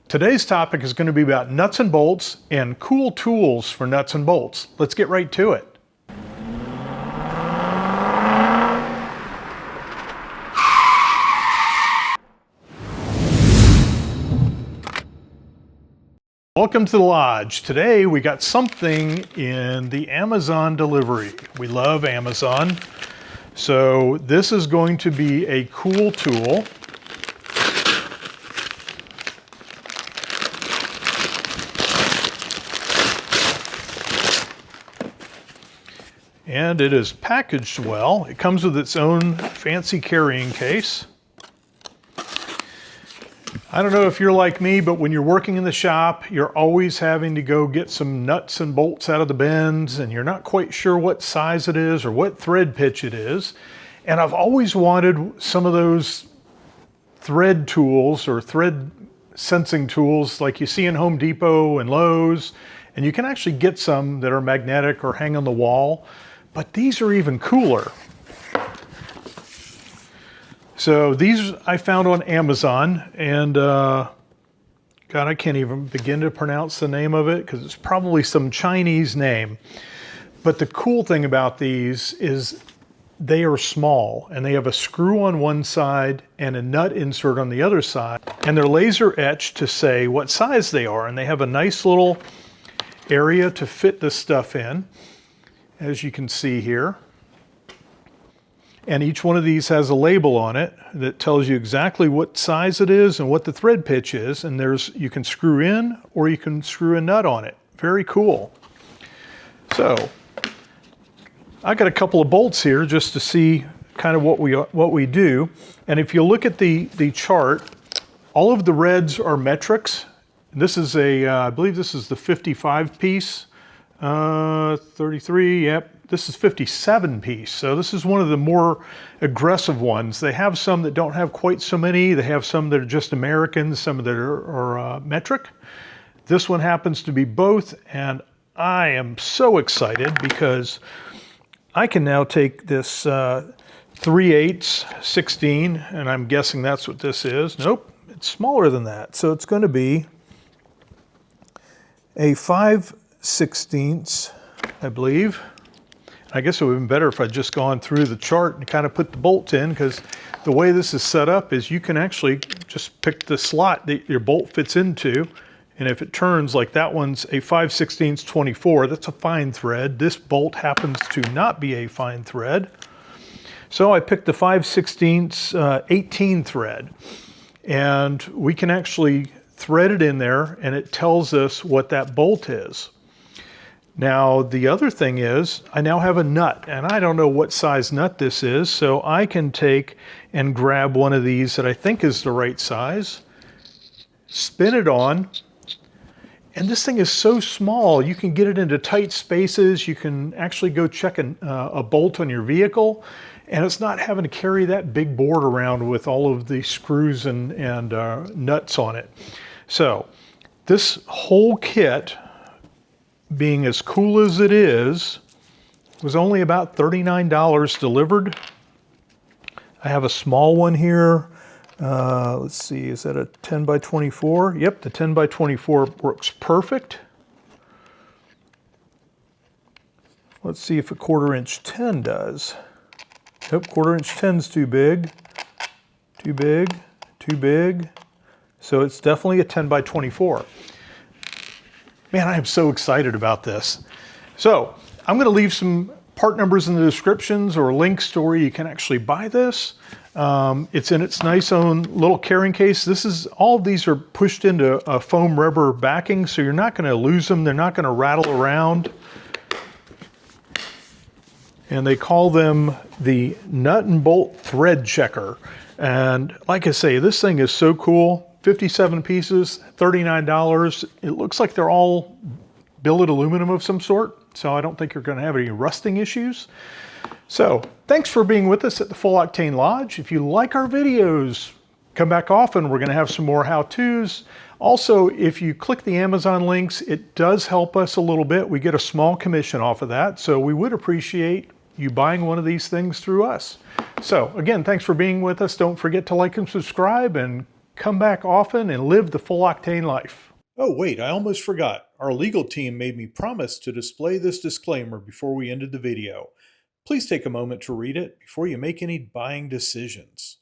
Today's topic is going to be about nuts and bolts and cool tools for nuts and bolts. Let's get right to it. Welcome to the lodge. Today we got something in the Amazon delivery. We love Amazon. So this is going to be a cool tool. And it is packaged well. It comes with its own fancy carrying case. I don't know if you're like me, but when you're working in the shop, you're always having to go get some nuts and bolts out of the bins, and you're not quite sure what size it is or what thread pitch it is. And I've always wanted some of those thread tools or thread sensing tools like you see in Home Depot and Lowe's, and you can actually get some that are magnetic or hang on the wall. But these are even cooler. So these I found on Amazon, and God, I can't even begin to pronounce the name of it because it's probably some Chinese name. But the cool thing about these is they are small, and they have a screw on one side and a nut insert on the other side, and they're laser etched to say what size they are, and they have a nice little area to fit this stuff in, as you can see here. And each one of these has a label on it that tells you exactly what size it is and what the thread pitch is. And you can screw in or you can screw a nut on it. Very cool. So I got a couple of bolts here just to see kind of what we do. And if you look at the chart, all of the reds are metrics. This is I believe this is the 55 piece. 33, yep. This is 57 piece. So this is one of the more aggressive ones. They have some that don't have quite so many. They have some that are just American, some that are metric. This one happens to be both, and I am so excited because I can now take this 3/8 16, and I'm guessing that's what this is. Nope, it's smaller than that. So it's going to be a 5/16, I believe. I guess it would have been better if I'd just gone through the chart and kind of put the bolts in, because the way this is set up is you can actually just pick the slot that your bolt fits into, and if it turns, like that one's a 5/16 24, that's a fine thread. This bolt happens to not be a fine thread. So I picked the 5/16 18 thread, and we can actually thread it in there, and it tells us what that bolt is. Now, the other thing is, I now have a nut, and I don't know what size nut this is, so I can take and grab one of these that I think is the right size, spin it on, and this thing is so small, you can get it into tight spaces. You can actually go check a bolt on your vehicle, and it's not having to carry that big board around with all of the screws and nuts on it. So this whole kit, being as cool as it is, was only about $39 delivered. I have a small one here. Let's see, is that a 10 by 24? Yep, the 10 by 24 works perfect. Let's see if a 1/4" 10 does. Nope, 1/4" 10's too big, too big, too big. So it's definitely a 10 by 24. Man, I am so excited about this. So I'm going to leave some part numbers in the descriptions or links to where you can actually buy this. It's in its nice own little carrying case. All of these are pushed into a foam rubber backing, so you're not going to lose them. They're not going to rattle around. And they call them the nut and bolt thread checker. And like I say, this thing is so cool. 57 pieces, $39. It looks like they're all billet aluminum of some sort, so I don't think you're going to have any rusting issues. So thanks for being with us at the Full Octane Lodge. If you like our videos, come back often. We're going to have some more how-tos. Also, if you click the Amazon links, it does help us a little bit. We get a small commission off of that, so we would appreciate you buying one of these things through us. So again, thanks for being with us. Don't forget to like and subscribe, and come back often and live the full Octane life. Oh wait, I almost forgot. Our legal team made me promise to display this disclaimer before we ended the video. Please take a moment to read it before you make any buying decisions.